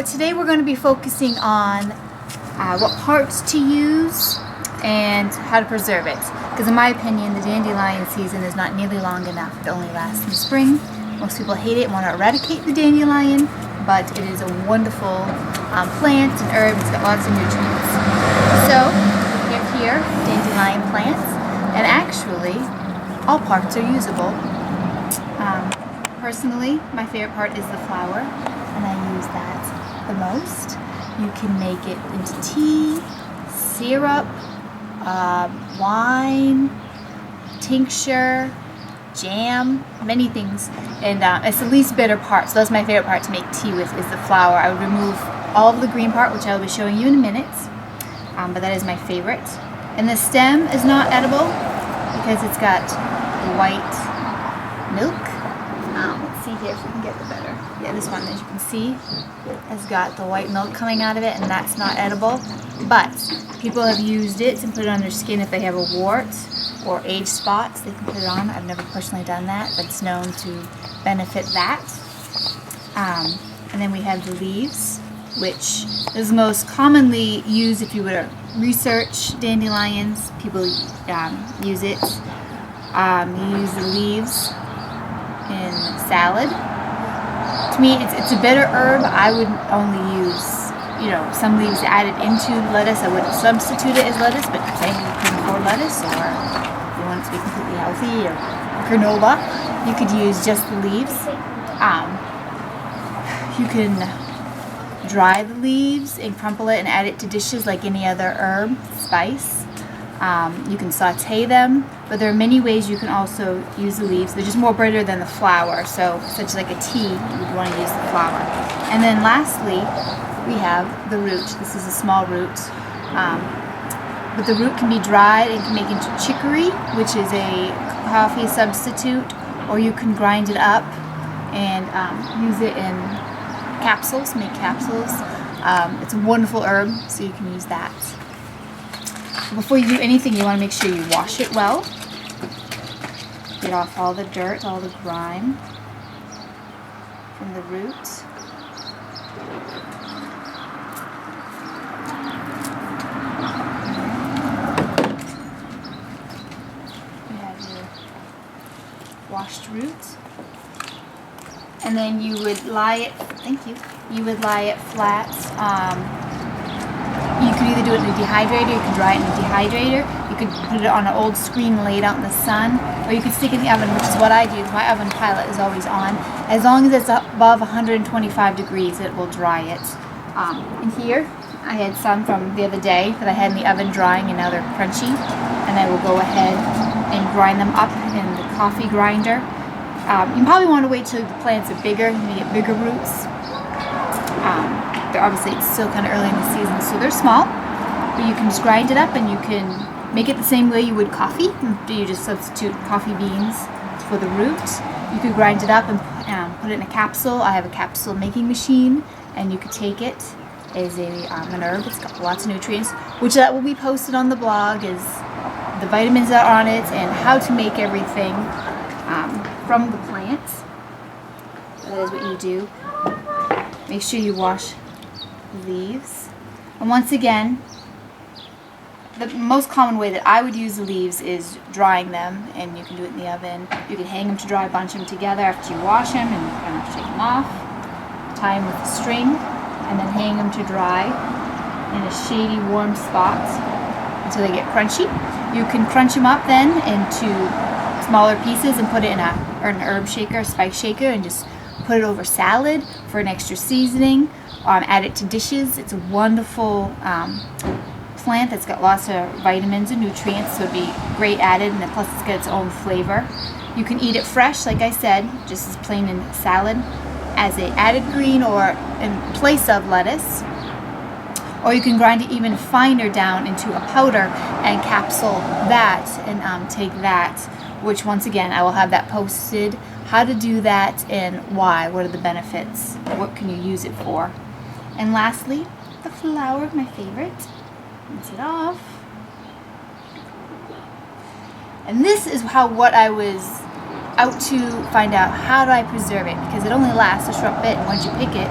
today we're going to be focusing on what parts to use and how to preserve it. Because in my opinion, the dandelion season is not nearly long enough. It only lasts in spring. Most people hate it and want to eradicate the dandelion, but it is a wonderful plant and herb. It's got lots of nutrients. So we have here dandelion plants, and actually all parts are usable. Personally, my favorite part is the flower, and I use that the most. You can make it into tea, syrup, wine, tincture, jam, many things. And it's the least bitter part, so that's my favorite part to make tea with, is the flower. I would remove all of the green part, which I will be showing you in a minute, but that is my favorite. And the stem is not edible because it's got the white milk. Let's see here if we can get the better. Yeah, this one, as you can see, has got the white milk coming out of it, and that's not edible. But people have used it to put it on their skin if they have a wart or age spots. They can put it on. I've never personally done that, but it's known to benefit that. And then we have the leaves, which is most commonly used if you were to research dandelions. People use it. You use the leaves in salad. To me, it's a bitter herb. I would only use, some leaves added into lettuce. I wouldn't substitute it as lettuce, but say you can afford lettuce, or you want it to be completely healthy, or granola, you could use just the leaves. You can dry the leaves and crumple it and add it to dishes like any other herb, spice. You can saute them, but there are many ways you can also use the leaves. They're just more bitter than the flower, so such like a tea, you would want to use the flower. And then lastly, we have the root. This is a small root, but the root can be dried and can make into chicory, which is a coffee substitute, or you can grind it up and use it in capsules, make capsules. It's a wonderful herb, so you can use that. Before you do anything, you want to make sure you wash it well. Get off all the dirt, all the grime from the root. You have your washed root. And then you would lie it, you would lie it flat. You could either do it in a dehydrator, you could dry it in a dehydrator, you could put it on an old screen and lay it out in the sun, or you could stick it in the oven, which is what I do. My oven pilot is always on. As long as it's above 125 degrees, it will dry it. And here, I had some from the other day that I had in the oven drying, and now they're crunchy. And I will go ahead and grind them up in the coffee grinder. You probably want to wait till the plants are bigger, and you get bigger roots. Obviously it's still kind of early in the season, so they're small, but you can just grind it up and you can make it the same way you would coffee. You just substitute coffee beans for the root. You could grind it up and put it in a capsule. I have a capsule making machine, and you could take it as an herb. It's got lots of nutrients, which that will be posted on the blog, is the vitamins that are on it and how to make everything from the plants. That is what you do. Make sure you wash the leaves. And once again, the most common way that I would use the leaves is drying them, and you can do it in the oven. You can hang them to dry, bunch them together after you wash them, and you don't have to take them off. Tie them with a string, and then hang them to dry in a shady, warm spot until they get crunchy. You can crunch them up then into smaller pieces and put it in an herb shaker, a spice shaker, and just put it over salad for an extra seasoning. Add it to dishes. It's a wonderful plant that's got lots of vitamins and nutrients, so it'd be great added, and then plus it's got its own flavor. You can eat it fresh, like I said, just as plain in salad, as an added green or in place of lettuce. Or you can grind it even finer down into a powder and capsule that and take that, which once again I will have that posted, how to do that and why, what are the benefits, what can you use it for. And lastly, the flower, my favorite. Rinse it off. And this is what I was out to find out, how do I preserve it, because it only lasts a short bit, and once you pick it,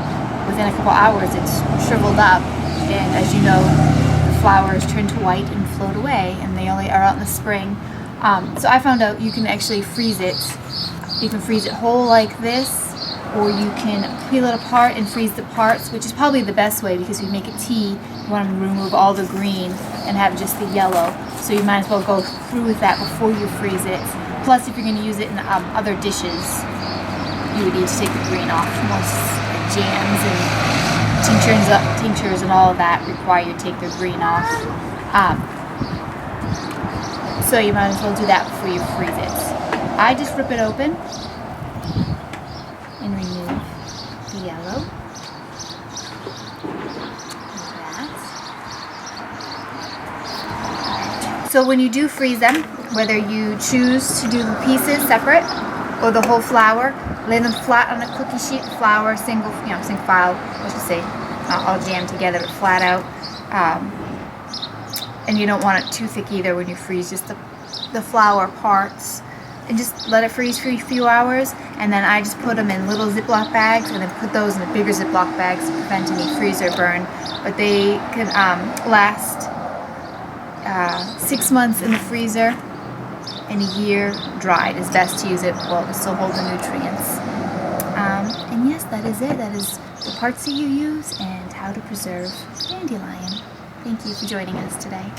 within a couple hours it's shriveled up, and as you know, the flowers turn to white and float away, and they only are out in the spring. So I found out you can actually freeze it. You can freeze it whole like this, or you can peel it apart and freeze the parts, which is probably the best way, because if you make a tea, you want to remove all the green and have just the yellow. So you might as well go through with that before you freeze it. Plus, if you're going to use it in other dishes, you would need to take the green off. Most jams and tinctures and all of that require you to take the green off. So you might as well do that before you freeze it. I just rip it open and remove the yellow. Like that. So when you do freeze them, whether you choose to do the pieces separate or the whole flower, lay them flat on a cookie sheet, flour, single file, I should say, not all jammed together, but flat out. And you don't want it too thick either when you freeze, just the flower parts. And just let it freeze for a few hours, and then I just put them in little Ziploc bags, and then put those in the bigger Ziploc bags to prevent any freezer burn. But they can last 6 months in the freezer, and a year dried is best to use it while it still hold the nutrients. And yes, that is it. That is the parts that you use and how to preserve dandelion. Thank you for joining us today.